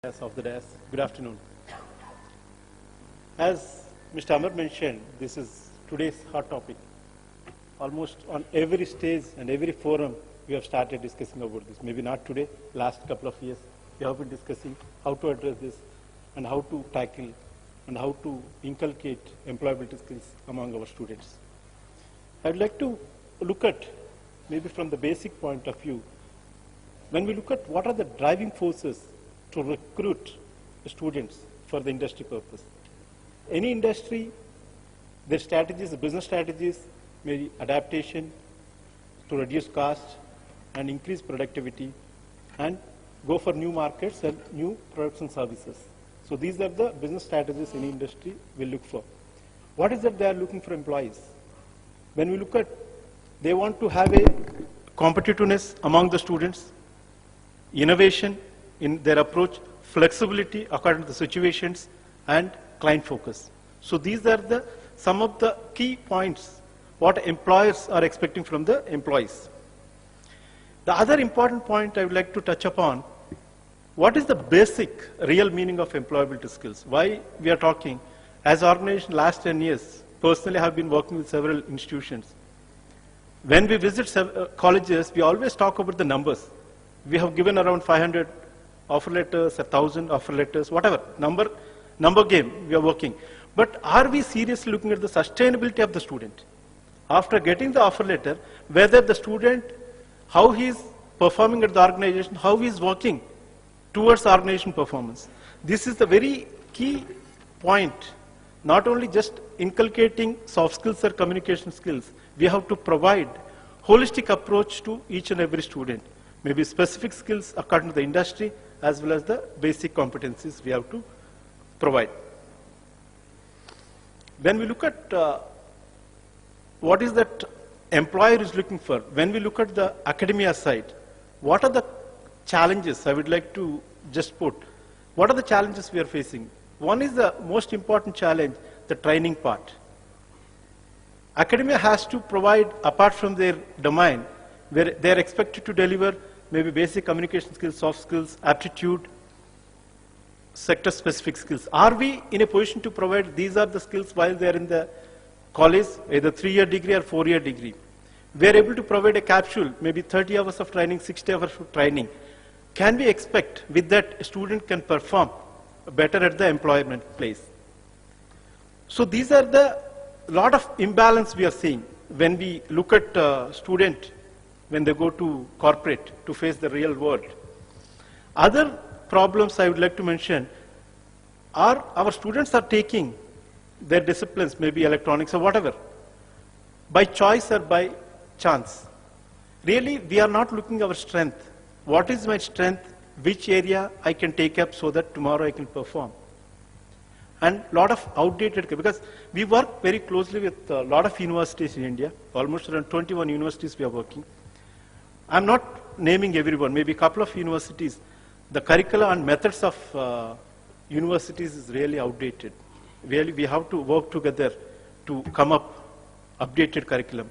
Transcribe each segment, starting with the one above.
As of the dais. Good afternoon. As Mr. Amar mentioned, this is today's hot topic. Almost on every stage and every forum, we have started discussing about this. Maybe not today, last couple of years, we have been discussing how to address this and how to tackle and how to inculcate employability skills among our students. I'd like to look at, maybe from the basic point of view, when we look at what are the driving forces to recruit students for the industry purpose. Any industry, their strategies, the business strategies, maybe adaptation to reduce cost and increase productivity and go for new markets and new products and services. So these are the business strategies any industry will look for. What is that they are looking for employees? When we look at, they want to have a competitiveness among the students, innovation in their approach, flexibility according to the situations, and client focus. So these are some of the key points what employers are expecting from the employees. The other important point I would like to touch upon, what is the basic real meaning of employability skills? Why we are talking? As an organization last 10 years, personally I have been working with several institutions. When we visit colleges, we always talk about the numbers. We have given around 500 offer letters, 1,000 offer letters, whatever, number game we are working. But are we seriously looking at the sustainability of the student? After getting the offer letter, whether the student, how he is performing at the organization, how he is working towards organization performance. This is the very key point. Not only just inculcating soft skills or communication skills, we have to provide holistic approach to each and every student. Maybe specific skills according to the industry, as well as the basic competencies we have to provide. When we look at what is that employer is looking for, when we look at the academia side, what are the challenges I would like to just put? What are the challenges we are facing? One is the most important challenge, the training part. Academia has to provide, apart from their domain, where they are expected to deliver maybe basic communication skills, soft skills, aptitude, sector-specific skills. Are we in a position to provide these are the skills while they are in the college, either 3-year degree or 4-year degree? We are able to provide a capsule, maybe 30 hours of training, 60 hours of training. Can we expect with that a student can perform better at the employment place? So these are the lot of imbalance we are seeing when we look at student when they go to corporate to face the real world. Other problems I would like to mention are our students are taking their disciplines, maybe electronics or whatever, by choice or by chance. Really, we are not looking at our strength. What is my strength? Which area I can take up so that tomorrow I can perform? And a lot of outdated, because we work very closely with a lot of universities in India, almost around 21 universities we are working. I'm not naming everyone, maybe a couple of universities. The curricula and methods of universities is really outdated. Really, we have to work together to come up updated curriculum.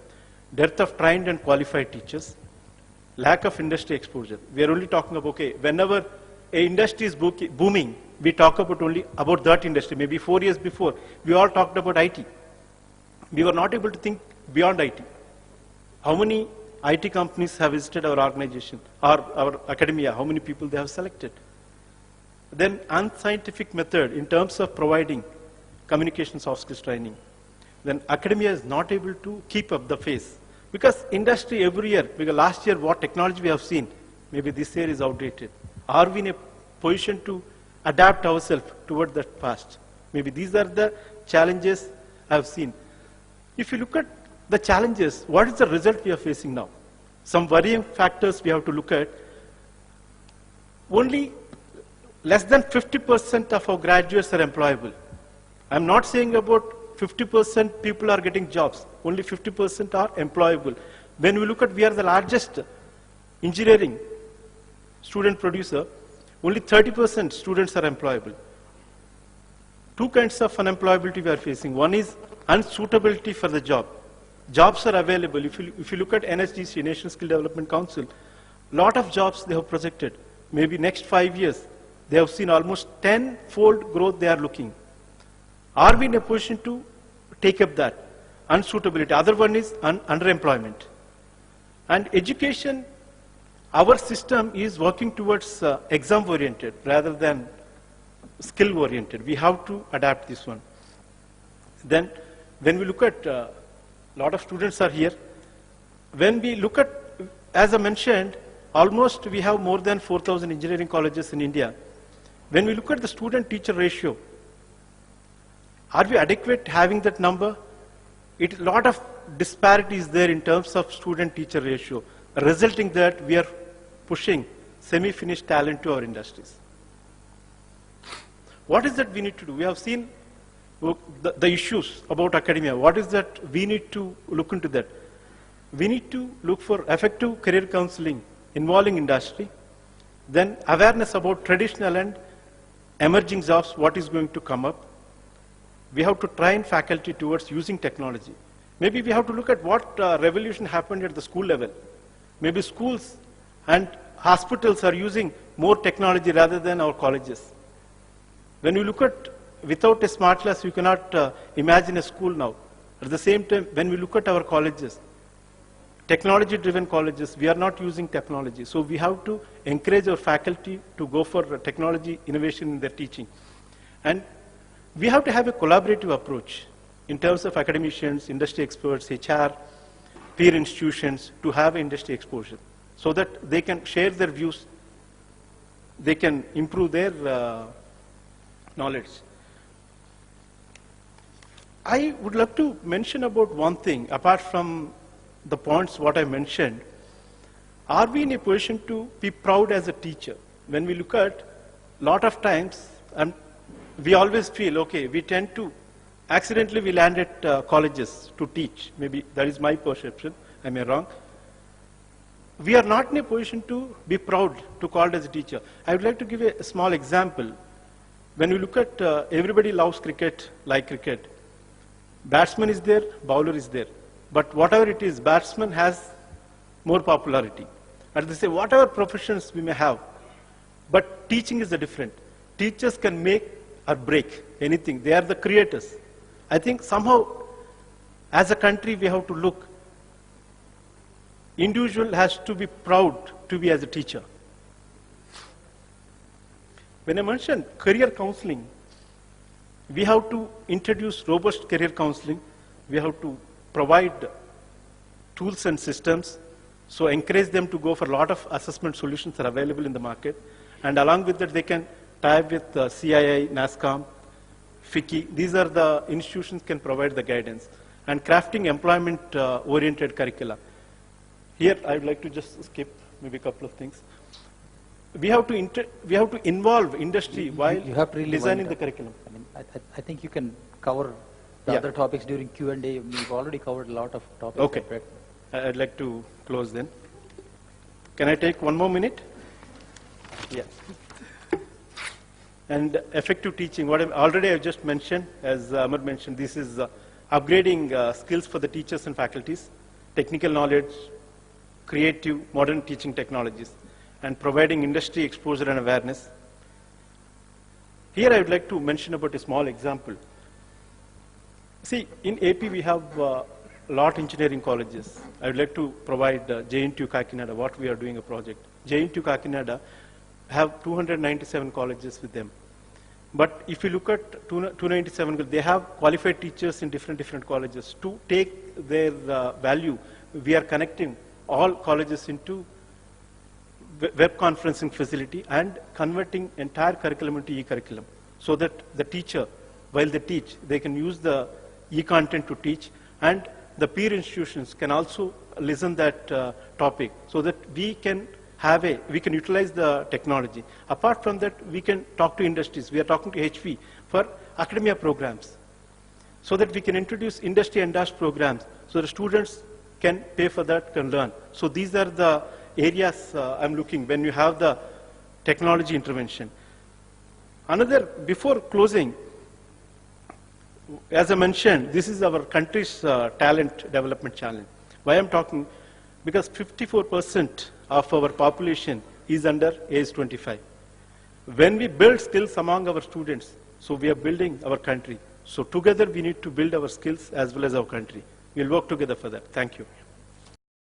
Dearth of trained and qualified teachers, lack of industry exposure. We are only talking about, okay, whenever a industry is booming, we talk about only about that industry. Maybe 4 years before, we all talked about IT. We were not able to think beyond IT. How many IT companies have visited our organization, or our academia, how many people they have selected? Then unscientific method in terms of providing communication soft skills training. Then academia is not able to keep up the pace. Because industry every year, because last year what technology we have seen, maybe this year is outdated. Are we in a position to adapt ourselves toward that past? Maybe these are the challenges I have seen. If you look at the challenges, what is the result we are facing now? Some worrying factors we have to look at. Only less than 50% of our graduates are employable. I'm not saying about 50% people are getting jobs. Only 50% are employable. When we look at, we are the largest engineering student producer, only 30% students are employable. Two kinds of unemployability we are facing. One is unsuitability for the job. Jobs are available. If you look at NSDC, National Skill Development Council, lot of jobs they have projected. Maybe next 5 years, They have seen almost 10-fold growth they are looking. Are we in a position to take up that? Unsuitability. Other one is underemployment. And education, our system is working towards exam-oriented rather than skill-oriented. We have to adapt this one. Then, when we look at, a lot of students are here. When we look at, as I mentioned, almost we have more than 4,000 engineering colleges in India. When we look at the student-teacher ratio, are we adequate having that number? A lot of disparities there in terms of student-teacher ratio, resulting that we are pushing semi-finished talent to our industries. What is that we need to do? We have seen the issues about academia. What is that we need to look into that? We need to look for effective career counseling involving industry, then awareness about traditional and emerging jobs, what is going to come up. We have to train faculty towards using technology. Maybe we have to look at what revolution happened at the school level. Maybe schools and hospitals are using more technology rather than our colleges. When you look at, without a smart class, you cannot imagine a school now. At the same time, when we look at our colleges, technology-driven colleges, we are not using technology. So we have to encourage our faculty to go for technology innovation in their teaching. And we have to have a collaborative approach in terms of academicians, industry experts, HR, peer institutions to have industry exposure so that they can share their views, they can improve their knowledge. I would love to mention about one thing, apart from the points what I mentioned. Are we in a position to be proud as a teacher? When we look at, a lot of times, we always feel, okay, we tend to, accidentally we land at colleges to teach. Maybe that is my perception, I may wrong. We are not in a position to be proud to call as a teacher. I would like to give a small example. When we look at, everybody loves cricket, like cricket. Batsman is there, bowler is there. But whatever it is, batsman has more popularity. And they say, whatever professions we may have, but teaching is the different. Teachers can make or break anything. They are the creators. I think somehow, as a country, we have to look. Individual has to be proud to be as a teacher. When I mentioned career counseling, we have to introduce robust career counseling. We have to provide tools and systems, so encourage them to go for a lot of assessment solutions that are available in the market. And along with that, they can tie up with CII, NASCOM, FICCI. These are the institutions can provide the guidance. And crafting employment-oriented curricula. Here, I would like to just skip maybe a couple of things. We have to involve industry while designing the curriculum. I mean, I think you can cover the other topics during Q&A. We've already covered a lot of topics. Okay. I'd like to close then. Can I take one more minute? Yeah. And effective teaching, what I've just mentioned, as Amar mentioned, this is upgrading skills for the teachers and faculties, technical knowledge, creative, modern teaching technologies, and providing industry exposure and awareness. Here I would like to mention about a small example. See, in AP we have a lot engineering colleges. I would like to provide JNTU Kakinada, what we are doing a project. JNTU Kakinada have 297 colleges with them. But if you look at 297, they have qualified teachers in different colleges. To take their value, we are connecting all colleges into web conferencing facility and converting entire curriculum into e-curriculum so that the teacher, while they teach, they can use the e-content to teach, and the peer institutions can also listen that topic so that we can utilize the technology. Apart from that, we can talk to industries. We are talking to HP for academia programs so that we can introduce industry endorsed programs so the students can pay for that, can learn. So these are the areas I'm looking when you have the technology intervention. Before closing, as I mentioned, this is our country's talent development challenge. Why I'm talking? Because 54% of our population is under age 25. When we build skills among our students, so we are building our country. So together we need to build our skills as well as our country. We'll work together for that. Thank you.